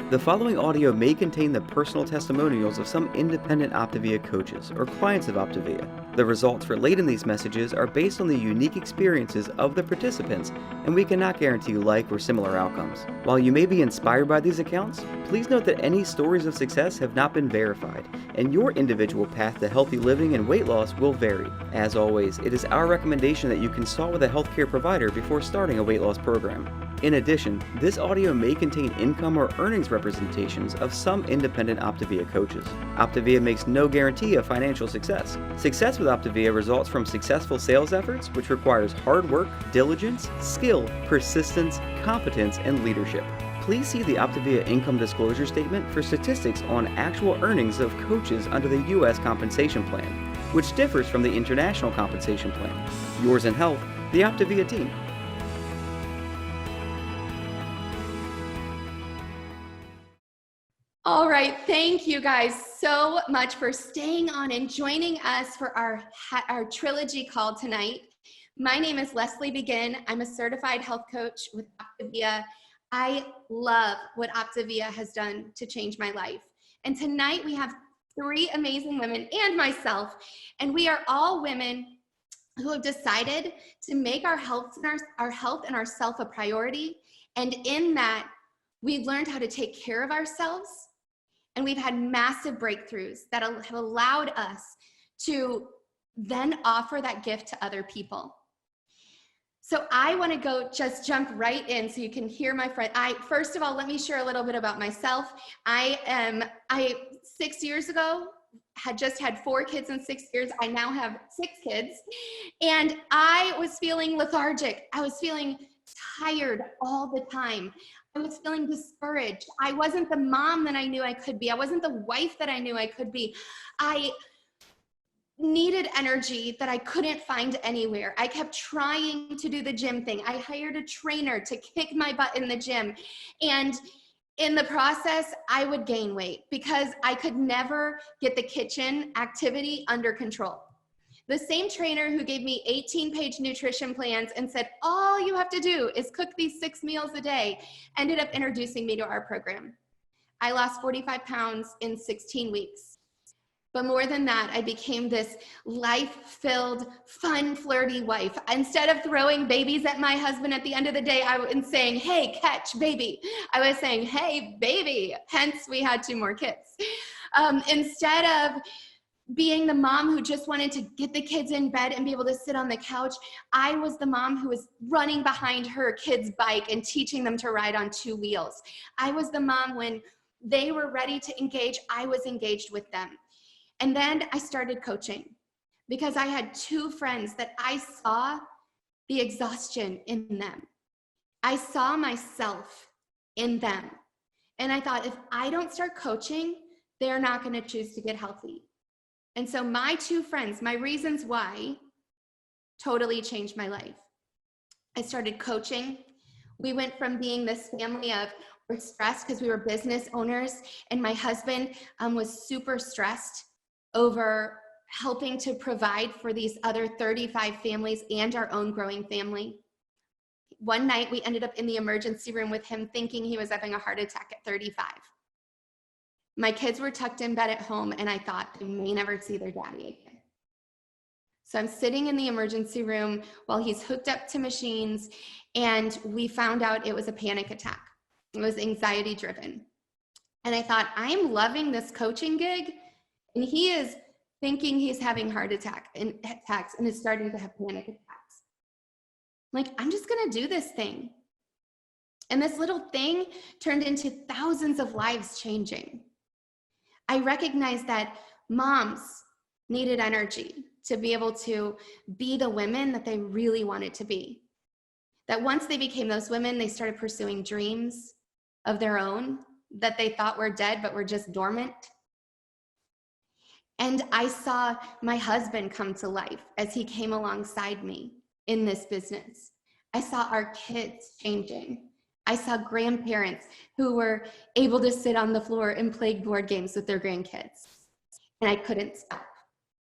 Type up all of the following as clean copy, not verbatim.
The following audio may contain the personal testimonials of some independent OPTAVIA coaches or clients of OPTAVIA. The results relayed in these messages are based on the unique experiences of the participants, and we cannot guarantee like or similar outcomes. While you may be inspired by these accounts, please note that any stories of success have not been verified, and your individual path to healthy living and weight loss will vary. As always, it is our recommendation that you consult with a healthcare provider before starting a weight loss program. In addition, this audio may contain income or earnings representations of some independent OPTAVIA coaches. OPTAVIA makes no guarantee of financial success. Success with OPTAVIA results from successful sales efforts, which requires hard work, diligence, skill, persistence, competence, and leadership. Please see the OPTAVIA income disclosure statement for statistics on actual earnings of coaches under the U.S. compensation plan, which differs from the international compensation plan. Yours in health, the OPTAVIA team. All right, thank you guys so much for staying on and joining us for our trilogy call tonight. My name is Leslie Begin. I'm a certified health coach with OPTAVIA. I love what OPTAVIA has done to change my life. And tonight we have three amazing women and myself, and we are all women who have decided to make our health and our self a priority. And in that, we've learned how to take care of ourselves. And we've had massive breakthroughs that have allowed us to then offer that gift to other people. So I want to just jump right in so you can hear my friend. First of all, let me share a little bit about myself. I 6 years ago had just had 4 kids in 6 years. I now have 6 kids, and I was feeling lethargic. I was feeling tired all the time. I was feeling discouraged. I wasn't the mom that I knew I could be. I wasn't the wife that I knew I could be. I needed energy that I couldn't find anywhere. I kept trying to do the gym thing. I hired a trainer to kick my butt in the gym. And in the process, I would gain weight because I could never get the kitchen activity under control. The same trainer who gave me 18-page nutrition plans and said, all you have to do is cook these 6 meals a day, ended up introducing me to our program. I lost 45 pounds in 16 weeks. But more than that, I became this life-filled, fun, flirty wife. Instead of throwing babies at my husband at the end of the day, and saying, hey, catch, baby, I was saying, hey, baby. Hence, we had 2 more kids. Instead of being the mom who just wanted to get the kids in bed and be able to sit on the couch, I was the mom who was running behind her kid's bike and teaching them to ride on 2 wheels. I was the mom when they were ready to engage, I was engaged with them. And then I started coaching because I had 2 friends that I saw the exhaustion in them. I saw myself in them. And I thought, if I don't start coaching, they're not going to choose to get healthy. And so my 2 friends, my reasons why, totally changed my life. I started coaching. We went from being this family of, we're stressed because we were business owners, and my husband was super stressed over helping to provide for these other 35 families and our own growing family. One night we ended up in the emergency room with him thinking he was having a heart attack at 35. My kids were tucked in bed at home, and I thought they may never see their daddy again. So I'm sitting in the emergency room while he's hooked up to machines, and we found out it was a panic attack. It was anxiety driven. And I thought, I'm loving this coaching gig, and he is thinking he's having heart attacks and is starting to have panic attacks. Like, I'm just gonna do this thing. And this little thing turned into thousands of lives changing. I recognized that moms needed energy to be able to be the women that they really wanted to be. That once they became those women, they started pursuing dreams of their own that they thought were dead but were just dormant. And I saw my husband come to life as he came alongside me in this business. I saw our kids changing. I saw grandparents who were able to sit on the floor and play board games with their grandkids. And I couldn't stop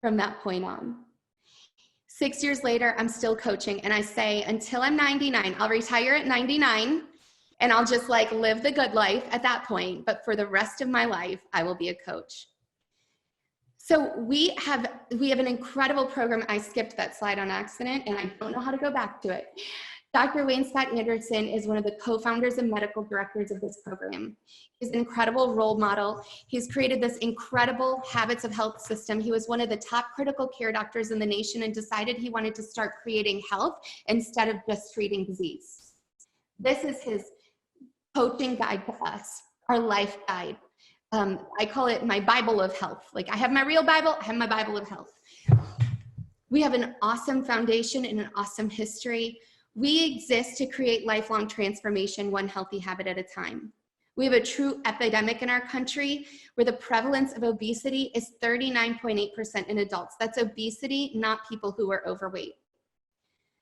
from that point on. 6 years later, I'm still coaching, and I say, until I'm 99, I'll retire at 99, and I'll just like live the good life at that point. But for the rest of my life, I will be a coach. So we have an incredible program. I skipped that slide on accident and I don't know how to go back to it. Dr. Wayne Scott Anderson is one of the co-founders and medical directors of this program. He's an incredible role model. He's created this incredible habits of health system. He was one of the top critical care doctors in the nation and decided he wanted to start creating health instead of just treating disease. This is his coaching guide to us, our life guide. I call it my Bible of health. Like I have my real Bible, I have my Bible of health. We have an awesome foundation and an awesome history. We exist to create lifelong transformation, one healthy habit at a time. We have a true epidemic in our country where the prevalence of obesity is 39.8% in adults. That's obesity, not people who are overweight.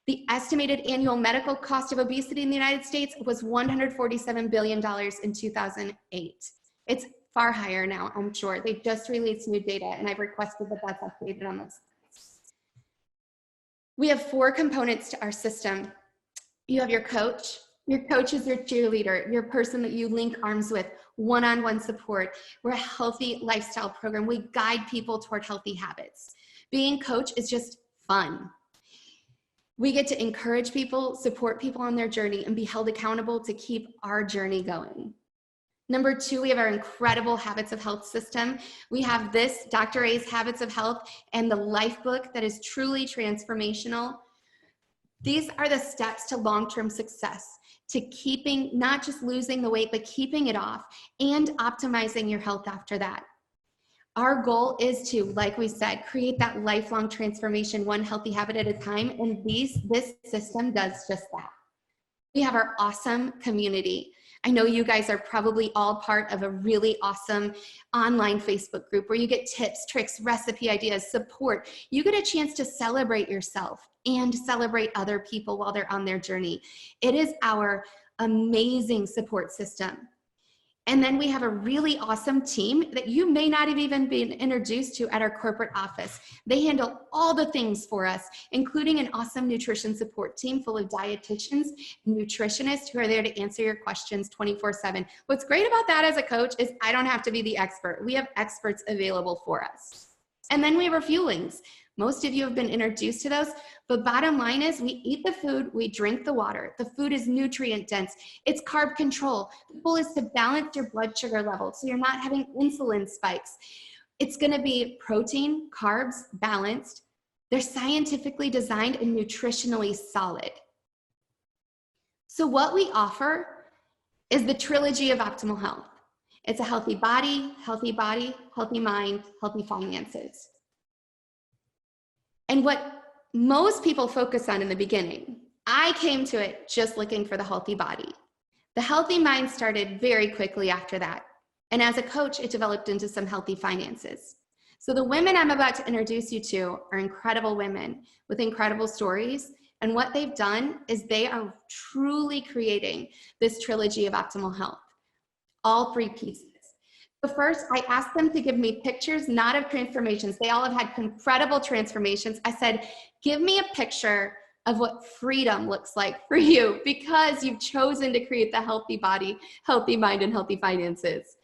The estimated annual medical cost of obesity in the United States was $147 billion in 2008. It's far higher now, I'm sure. They just released new data and I've requested that that's updated on this. We have 4 components to our system. You have your coach. Your coach is your cheerleader, your person that you link arms with, one-on-one support. We're a healthy lifestyle program. We guide people toward healthy habits. Being coach is just fun. We get to encourage people, support people on their journey, and be held accountable to keep our journey going. Number 2, we have our incredible Habits of Health system. We have this, Dr. A's Habits of Health, and the Life Book that is truly transformational. These are the steps to long-term success, to keeping, not just losing the weight, but keeping it off and optimizing your health after that. Our goal is to, like we said, create that lifelong transformation, one healthy habit at a time, and this system does just that. We have our awesome community. I know you guys are probably all part of a really awesome online Facebook group where you get tips, tricks, recipe ideas, support. You get a chance to celebrate yourself and celebrate other people while they're on their journey. It is our amazing support system. And then we have a really awesome team that you may not have even been introduced to at our corporate office. They handle all the things for us, including an awesome nutrition support team full of dietitians and nutritionists who are there to answer your questions 24/7. What's great about that as a coach is I don't have to be the expert. We have experts available for us. And then we have our fuelings. Most of you have been introduced to those, but bottom line is we eat the food, we drink the water. The food is nutrient dense. It's carb control. The goal is to balance your blood sugar level so you're not having insulin spikes. It's gonna be protein, carbs, balanced. They're scientifically designed and nutritionally solid. So what we offer is the trilogy of optimal health. It's a healthy body, healthy mind, healthy finances. And what most people focus on in the beginning, I came to it just looking for the healthy body. The healthy mind started very quickly after that. And as a coach, it developed into some healthy finances. So the women I'm about to introduce you to are incredible women with incredible stories. And what they've done is they are truly creating this trilogy of optimal health, all 3 pieces. So first, I asked them to give me pictures, not of transformations. They all have had incredible transformations. I said, give me a picture of what freedom looks like for you because you've chosen to create the healthy body, healthy mind, and healthy finances.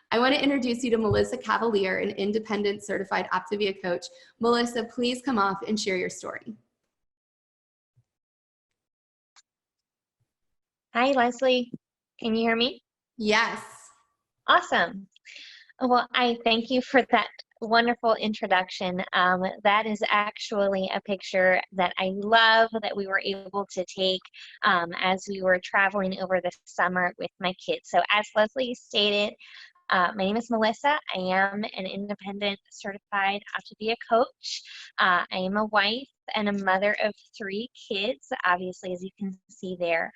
I want to introduce you to Melissa Cavalier, an independent certified OPTAVIA coach. Melissa, please come off and share your story. Hi, Leslie. Can you hear me? Yes. Awesome. Well, I thank you for that wonderful introduction. That is actually a picture that I love that we were able to take as we were traveling over the summer with my kids. So as Leslie stated, my name is Melissa. I am an independent certified OPTAVIA coach. I am a wife and a mother of 3 kids, obviously, as you can see there.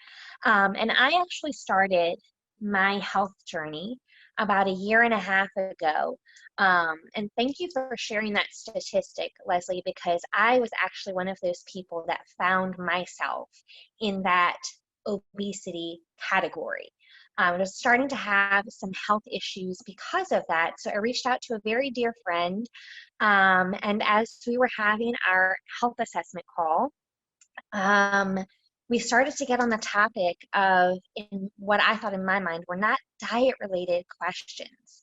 And I actually started my health journey about 1.5 years ago. And thank you for sharing that statistic, Leslie, because I was actually one of those people that found myself in that obesity category. I was starting to have some health issues because of that. So I reached out to a very dear friend. And as we were having our health assessment call, we started to get on the topic of, in what I thought in my mind were not diet related questions.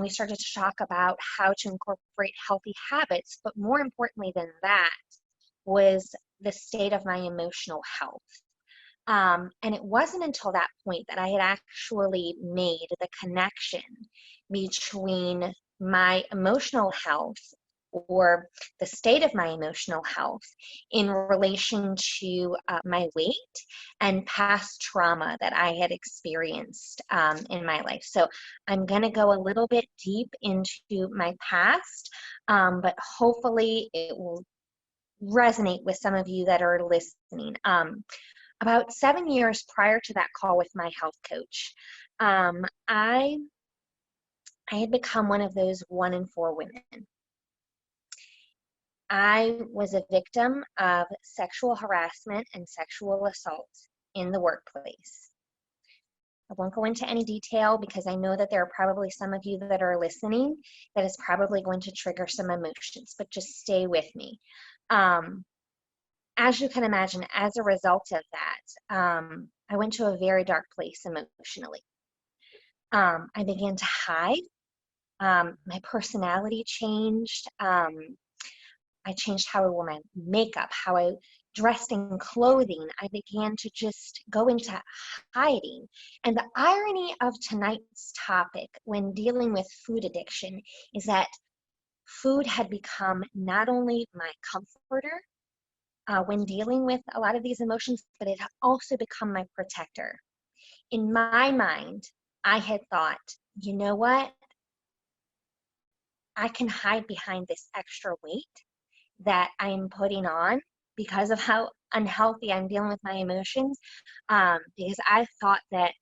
We started to talk about how to incorporate healthy habits, but more importantly than that was the state of my emotional health. And it wasn't until that point that I had actually made the connection between my emotional health, or the state of my emotional health, in relation to my weight and past trauma that I had experienced in my life. So I'm going to go a little bit deep into my past, but hopefully it will resonate with some of you that are listening. About 7 years prior to that call with my health coach, I had become one of those 1 in 4 women. I was a victim of sexual harassment and sexual assault in the workplace. I won't go into any detail because I know that there are probably some of you that are listening that is probably going to trigger some emotions, but just stay with me. As you can imagine, as a result of that, I went to a very dark place emotionally. I began to hide. My personality changed. I changed how I wore my makeup, how I dressed in clothing. I began to just go into hiding. And the irony of tonight's topic when dealing with food addiction is that food had become not only my comforter when dealing with a lot of these emotions, but it had also become my protector. In my mind, I had thought, you know what? I can hide behind this extra weight that I am putting on because of how unhealthy I'm dealing with my emotions, because I thought that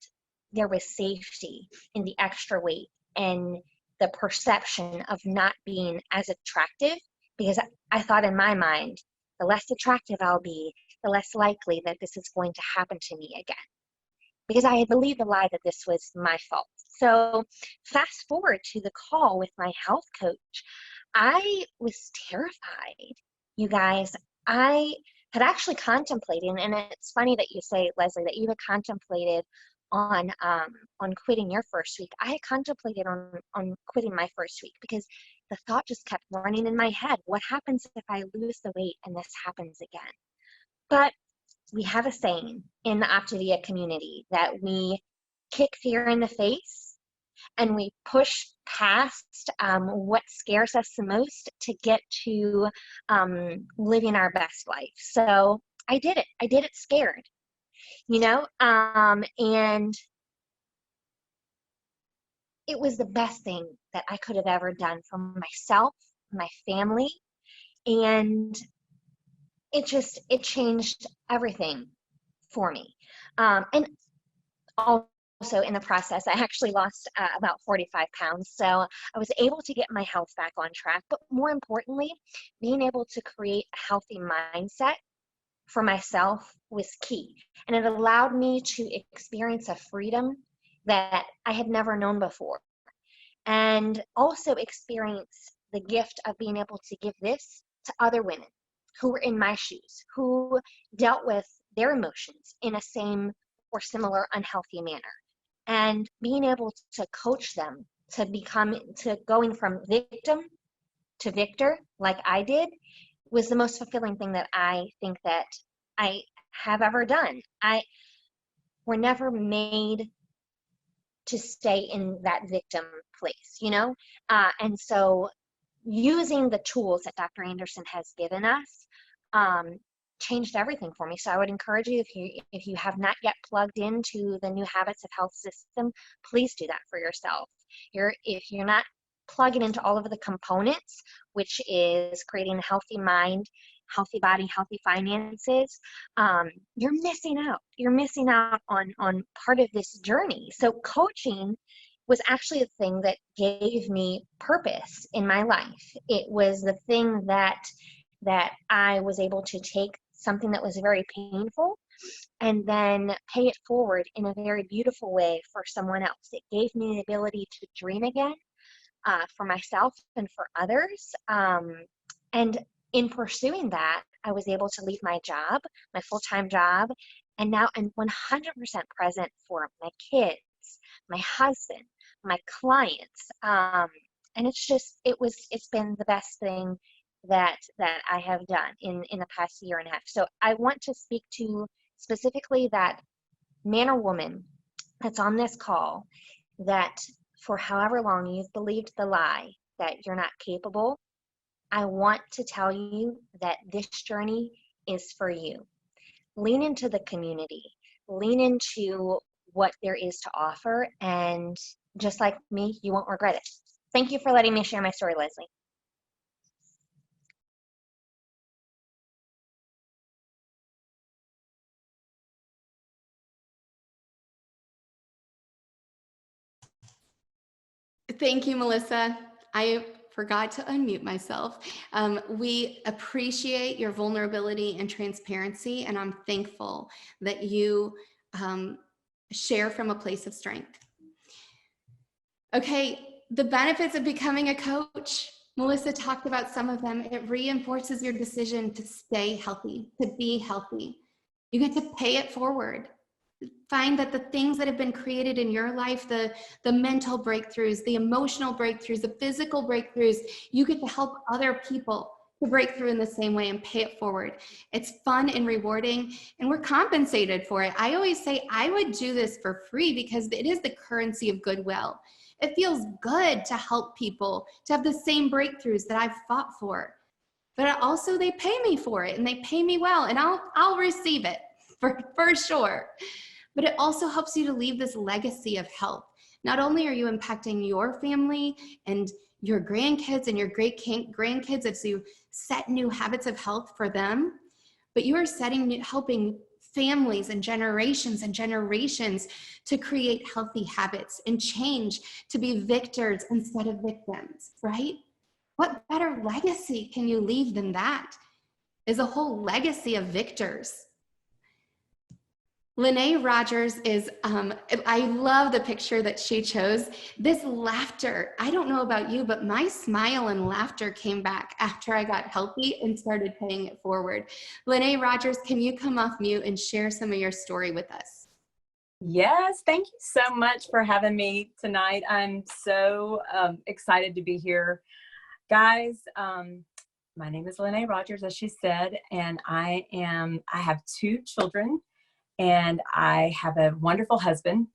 there was safety in the extra weight and the perception of not being as attractive, because I thought in my mind, the less attractive I'll be, the less likely that this is going to happen to me again, because I had believed the lie that this was my fault. So fast forward to the call with my health coach, I was terrified, you guys. I had actually contemplated, and it's funny that you say, Leslie, that you had contemplated on quitting your first week. I had contemplated on quitting my first week because the thought just kept running in my head. What happens if I lose the weight and this happens again? But we have a saying in the OPTAVIA community that we kick fear in the face and we push past what scares us the most to get to living our best life. So I did it. I did it scared, and it was the best thing that I could have ever done for myself, my family, and it changed everything for me. And also in the process, I actually lost about 45 pounds. So I was able to get my health back on track. But more importantly, being able to create a healthy mindset for myself was key. And it allowed me to experience a freedom that I had never known before. And also experience the gift of being able to give this to other women who were in my shoes, who dealt with their emotions in a same or similar unhealthy manner. And being able to coach them to going from victim to victor, like I did, was the most fulfilling thing that I think that I have ever done. We're never made to stay in that victim place, and so using the tools that Dr. Anderson has given us changed everything for me. So I would encourage you, if you have not yet plugged into the New Habits of Health system, please do that for yourself. If you're not plugging into all of the components, which is creating a healthy mind, healthy body, healthy finances, you're missing out. You're missing out on part of this journey. So coaching was actually a thing that gave me purpose in my life. It was the thing that I was able to take something that was very painful and then pay it forward in a very beautiful way for someone else. It gave me the ability to dream again for myself and for others. And in pursuing that, I was able to leave my job, my full-time job, and now I'm 100% present for my kids, my husband, my clients. And it's been the best thing that I have done in the past year and a half. So I want to speak to specifically that man or woman that's on this call, that for however long you've believed the lie that you're not capable. I want to tell you that this journey is for you. Lean into the community, lean into what there is to offer, and just like me, you won't regret it. Thank you for letting me share my story, Leslie. Thank you, Melissa. I forgot to unmute myself. We appreciate your vulnerability and transparency, and I'm thankful that you share from a place of strength. Okay, the benefits of becoming a coach. Melissa talked about some of them. It reinforces your decision to stay healthy, to be healthy. You get to pay it forward. Find that the things that have been created in your life, the mental breakthroughs, the emotional breakthroughs, the physical breakthroughs, you get to help other people to break through in the same way and pay it forward. It's fun and rewarding, and we're compensated for it. I always say I would do this for free because it is the currency of goodwill. It feels good to help people to have the same breakthroughs that I've fought for. But also they pay me for it, and they pay me well, and I'll receive it for sure. But it also helps you to leave this legacy of health. Not only are you impacting your family and your grandkids and your great-grandkids as you set new habits of health for them, but you are helping families and generations to create healthy habits and change to be victors instead of victims, right? What better legacy can you leave than that? Is a whole legacy of victors. Lynnae Rogers is, I love the picture that she chose. This laughter, I don't know about you, but my smile and laughter came back after I got healthy and started paying it forward. Lynnae Rogers, can you come off mute and share some of your story with us? Yes, thank you so much for having me tonight. I'm so excited to be here. Guys, my name is Lynnae Rogers, as she said, and I have 2 children. And I have a wonderful husband.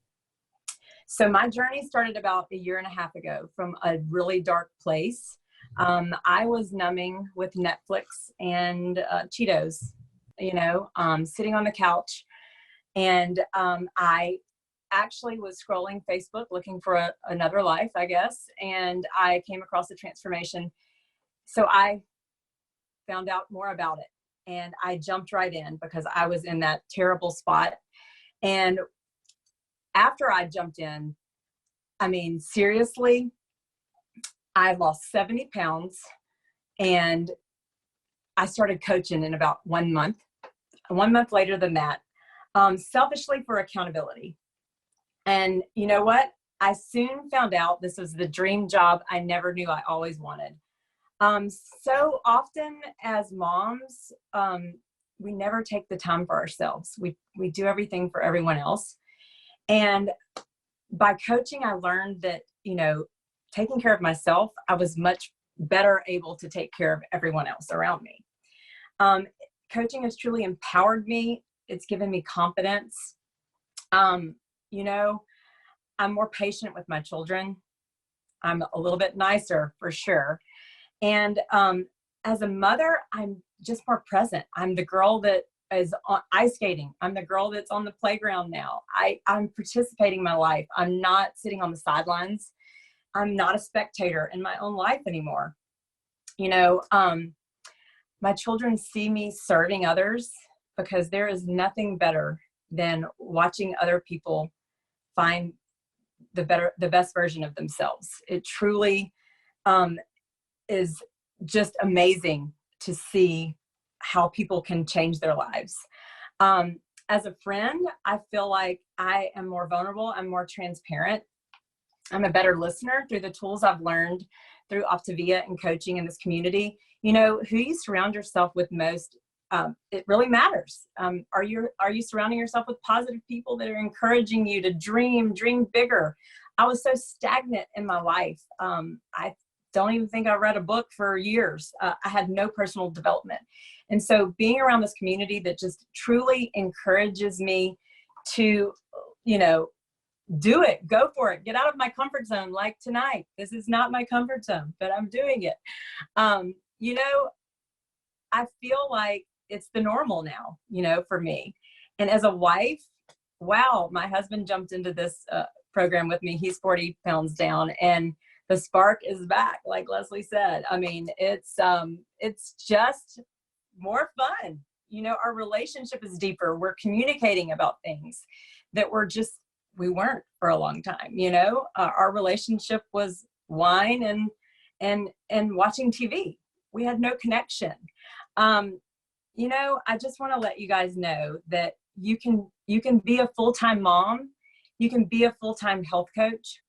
So my journey started about a year and a half ago from a really dark place. I was numbing with Netflix and Cheetos, sitting on the couch. And I actually was scrolling Facebook looking for another life, I guess. And I came across the Transformation. So I found out more about it. And I jumped right in because I was in that terrible spot. And after I jumped in, I mean, seriously, I lost 70 pounds and I started coaching in about 1 month. 1 month later than that, selfishly for accountability. And you know what? I soon found out this was the dream job I never knew I always wanted. So often as moms, we never take the time for ourselves. We do everything for everyone else. And by coaching, I learned that, taking care of myself, I was much better able to take care of everyone else around me. Coaching has truly empowered me. It's given me confidence. I'm more patient with my children. I'm a little bit nicer for sure. And as a mother, I'm just more present. I'm the girl that is ice skating. I'm the girl that's on the playground now. I'm participating in my life. I'm not sitting on the sidelines. I'm not a spectator in my own life anymore. My children see me serving others because there is nothing better than watching other people find the best version of themselves. It truly is just amazing to see how people can change their lives. As a friend, I feel like I am more vulnerable. I'm more transparent. I'm a better listener through the tools I've learned through OPTAVIA and coaching in this community. You know, who you surround yourself with most, it really matters. Are you surrounding yourself with positive people that are encouraging you to dream bigger? I was so stagnant in my life. I don't even think I read a book for years. I had no personal development. And so being around this community that just truly encourages me to, you know, do it, go for it, get out of my comfort zone. Like tonight, this is not my comfort zone, but I'm doing it. You know, I feel like it's the normal now, you know, for me. And as a wife, wow, my husband jumped into this program with me. He's 40 pounds down, and the spark is back, like Leslie said. I mean, it's just more fun. You know, our relationship is deeper. We're communicating about things that we weren't for a long time. You know, our relationship was wine and watching TV. We had no connection. You know, I just want to let you guys know that you can be a full-time mom. You can be a full-time health coach.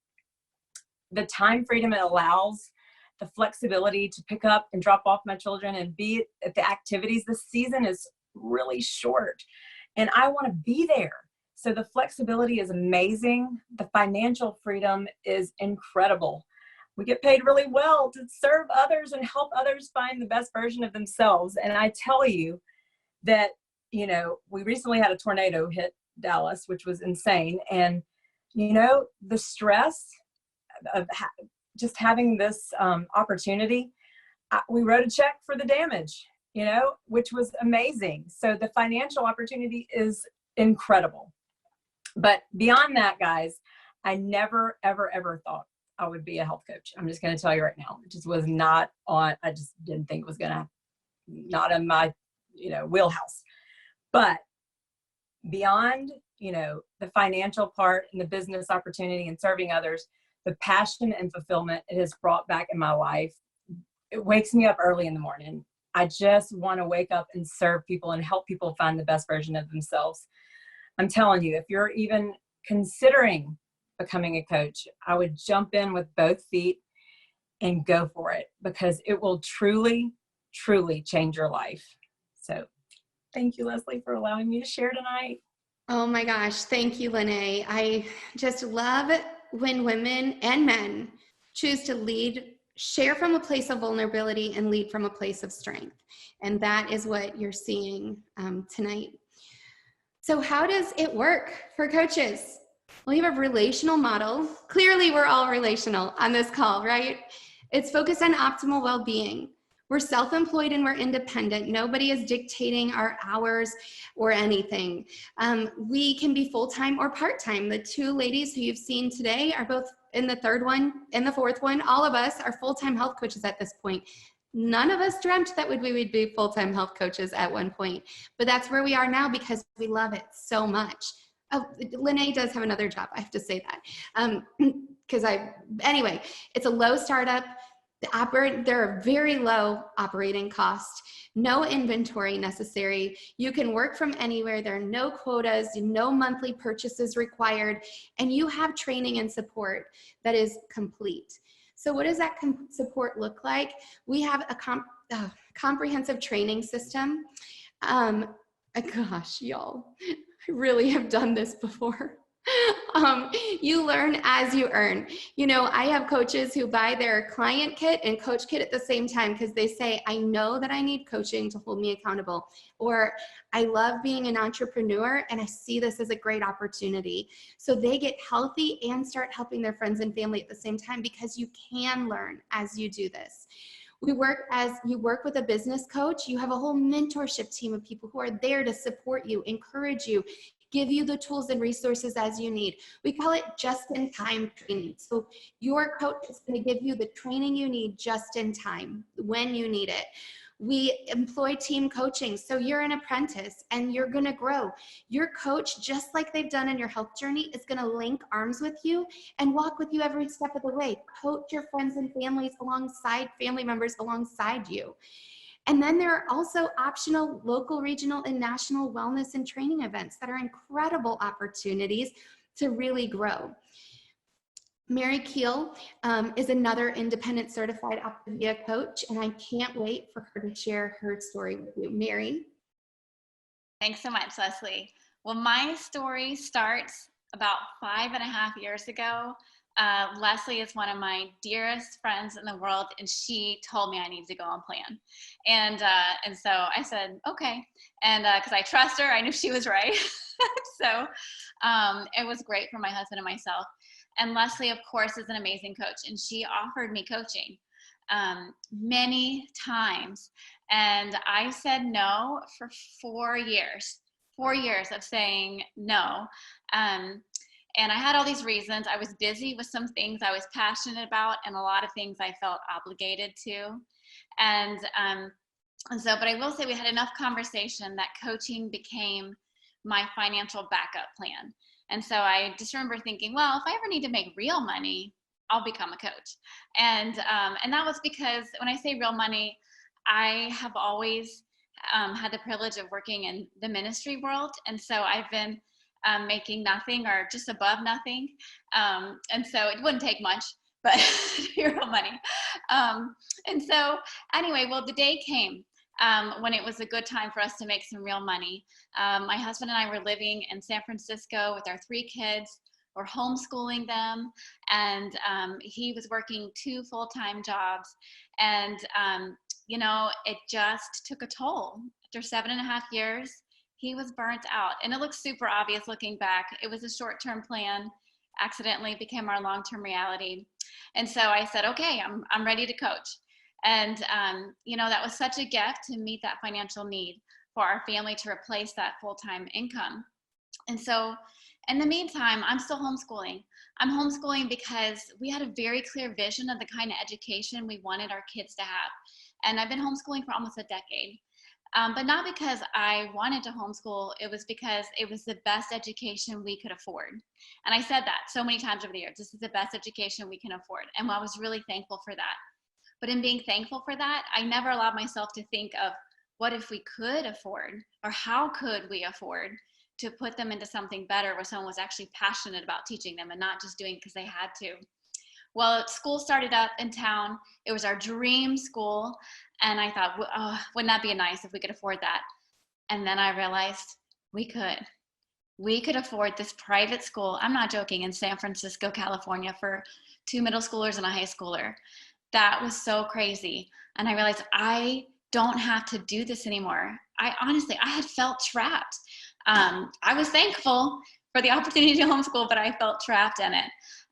The time freedom it allows, the flexibility to pick up and drop off my children and be at the activities. This season is really short, and I want to be there. So the flexibility is amazing. The financial freedom is incredible. We get paid really well to serve others and help others find the best version of themselves. And I tell you that, you know, we recently had a tornado hit Dallas, which was insane. And, you know, the stress of just having this opportunity, we wrote a check for the damage, you know, which was amazing. So the financial opportunity is incredible. But beyond that, guys, I never, ever, ever thought I would be a health coach. I'm just going to tell you right now, it just was not on, I just didn't think it was going to, not in my, you know, wheelhouse. But beyond, you know, the financial part and the business opportunity and serving others, the passion and fulfillment it has brought back in my life, it wakes me up early in the morning. I just want to wake up and serve people and help people find the best version of themselves. I'm telling you, if you're even considering becoming a coach, I would jump in with both feet and go for it, because it will truly, truly change your life. So thank you, Leslie, for allowing me to share tonight. Oh my gosh. Thank you, Lynnae. I just love when women and men choose to lead, share from a place of vulnerability and lead from a place of strength. And that is what you're seeing tonight. So how does it work for coaches? Well, you have a relational model. Clearly, we're all relational on this call, right? It's focused on optimal well-being. We're self-employed and we're independent. Nobody is dictating our hours or anything. We can be full-time or part-time. The two ladies who you've seen today are both in the third one and the fourth one. All of us are full-time health coaches at this point. None of us dreamt that we would be full-time health coaches at one point, but that's where we are now because we love it so much. Oh, Lynnae does have another job. I have to say that. Anyway, it's a low startup. There are very low operating costs, no inventory necessary. You can work from anywhere. There are no quotas, no monthly purchases required, and you have training and support that is complete. So what does that support look like? We have a comprehensive training system. Gosh, y'all, I really have done this before. You learn as you earn. You know, I have coaches who buy their client kit and coach kit at the same time because they say, I know that I need coaching to hold me accountable, or I love being an entrepreneur and I see this as a great opportunity. So they get healthy and start helping their friends and family at the same time, because you can learn as you do this. As you work with a business coach, you have a whole mentorship team of people who are there to support you, encourage you, give you the tools and resources as you need. We call it just-in-time training. So your coach is going to give you the training you need just in time when you need it. We employ team coaching. So you're an apprentice and you're going to grow. Your coach, just like they've done in your health journey, is going to link arms with you and walk with you every step of the way. Coach your friends and family members alongside you. And then there are also optional local, regional, and national wellness and training events that are incredible opportunities to really grow. Mary Keel is another independent certified OPTAVIA coach, and I can't wait for her to share her story with you. Mary? Thanks so much, Leslie. Well, my story starts about 5.5 years ago. Leslie is one of my dearest friends in the world, and she told me I need to go on plan. And so I said, okay. And because I trust her, I knew she was right. So it was great for my husband and myself. And Leslie, of course, is an amazing coach, and she offered me coaching many times. And I said no for 4 years, 4 years of saying no. And I had all these reasons. I was busy with some things I was passionate about, and a lot of things I felt obligated to. And so, but I will say we had enough conversation that coaching became my financial backup plan. And so I just remember thinking, well, if I ever need to make real money, I'll become a coach. And that was because when I say real money, I have always had the privilege of working in the ministry world. And so I've been making nothing or just above nothing. And so it wouldn't take much, but real money. And so anyway, well, the day came when it was a good time for us to make some real money. My husband and I were living in San Francisco with our 3 kids. We're homeschooling them, and he was working 2 full-time jobs. And, you know, it just took a toll. After 7.5 years, he was burnt out. And it looks super obvious looking back. It was a short-term plan, accidentally became our long-term reality. And so I said, okay, I'm ready to coach. And, you know, that was such a gift to meet that financial need for our family to replace that full-time income. And so in the meantime, I'm still homeschooling. I'm homeschooling because we had a very clear vision of the kind of education we wanted our kids to have. And I've been homeschooling for almost a decade. But not because I wanted to homeschool, it was because it was the best education we could afford. And I said that so many times over the years, this is the best education we can afford. And I was really thankful for that. But in being thankful for that, I never allowed myself to think of what if we could afford, or how could we afford to put them into something better where someone was actually passionate about teaching them and not just doing it because they had to. Well, school started up in town. It was our dream school. And I thought, oh, wouldn't that be nice if we could afford that? And then I realized we could. We could afford this private school, I'm not joking, in San Francisco, California, for 2 middle schoolers and a high schooler. That was so crazy. And I realized I don't have to do this anymore. I had felt trapped. I was thankful for the opportunity to homeschool, but I felt trapped in it.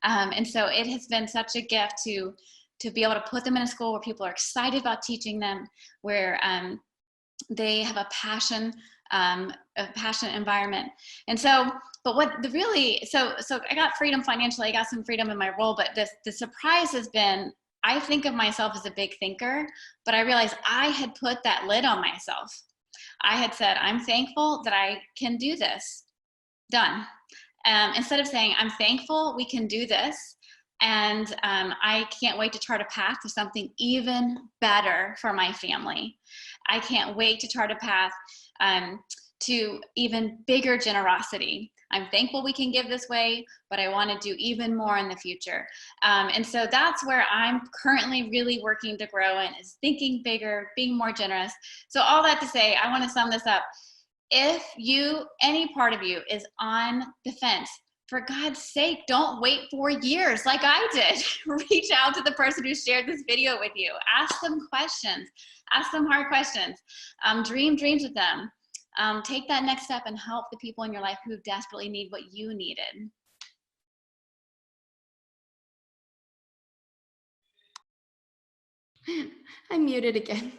And so it has been such a gift to be able to put them in a school where people are excited about teaching them, where they have a passionate environment. And so, but what the really, so I got freedom financially, I got some freedom in my role, but the surprise has been, I think of myself as a big thinker, but I realized I had put that lid on myself. I had said, I'm thankful that I can do this. Done. Instead of saying, I'm thankful we can do this, and I can't wait to chart a path to something even better for my family. I can't wait to chart a path to even bigger generosity. I'm thankful we can give this way, but I want to do even more in the future. And so that's where I'm currently really working to grow in, is thinking bigger, being more generous. So all that to say, I want to sum this up. If any part of you is on the fence, for God's sake, don't wait 4 years like I did. Reach out to the person who shared this video with you. Ask them questions. Ask them hard questions. Dream dreams with them. Take that next step and help the people in your life who desperately need what you needed. I'm muted again.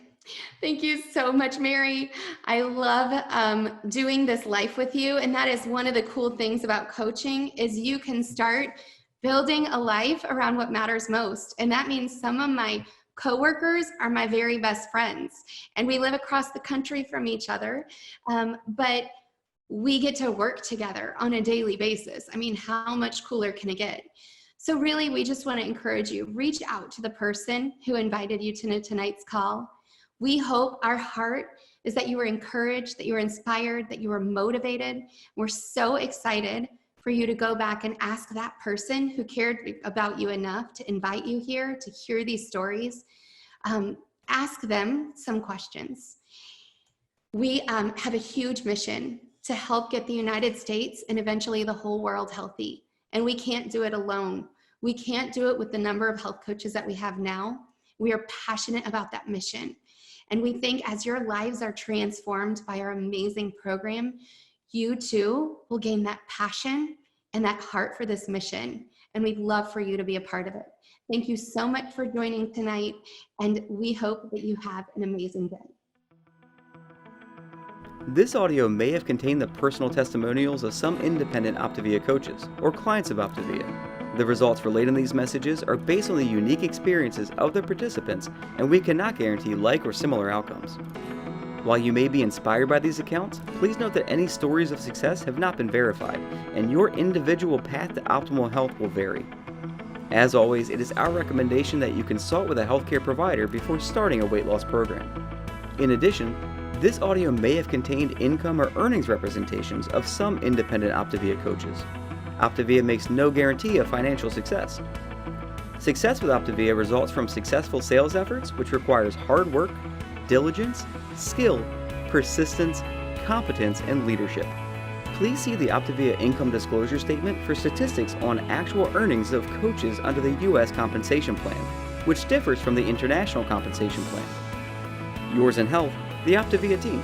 Thank you so much, Mary. I love doing this life with you. And that is one of the cool things about coaching, is you can start building a life around what matters most. And that means some of my coworkers are my very best friends, and we live across the country from each other. But we get to work together on a daily basis. I mean, how much cooler can it get? So really, we just want to encourage you, reach out to the person who invited you to tonight's call. We hope, our heart is that you were encouraged, that you were inspired, that you were motivated. We're so excited for you to go back and ask that person who cared about you enough to invite you here to hear these stories. Ask them some questions. We have a huge mission to help get the United States and eventually the whole world healthy. And we can't do it alone. We can't do it with the number of health coaches that we have now. We are passionate about that mission. And we think as your lives are transformed by our amazing program, you too will gain that passion and that heart for this mission. And we'd love for you to be a part of it. Thank you so much for joining tonight. And we hope that you have an amazing day. This audio may have contained the personal testimonials of some independent OPTAVIA coaches or clients of OPTAVIA. The results relayed in these messages are based on the unique experiences of the participants, and we cannot guarantee like or similar outcomes. While you may be inspired by these accounts, please note that any stories of success have not been verified, and your individual path to optimal health will vary. As always, it is our recommendation that you consult with a healthcare provider before starting a weight loss program. In addition, this audio may have contained income or earnings representations of some independent OPTAVIA coaches. OPTAVIA makes no guarantee of financial success. Success with OPTAVIA results from successful sales efforts, which requires hard work, diligence, skill, persistence, competence, and leadership. Please see the OPTAVIA income disclosure statement for statistics on actual earnings of coaches under the U.S. compensation plan, which differs from the international compensation plan. Yours in health, the OPTAVIA team.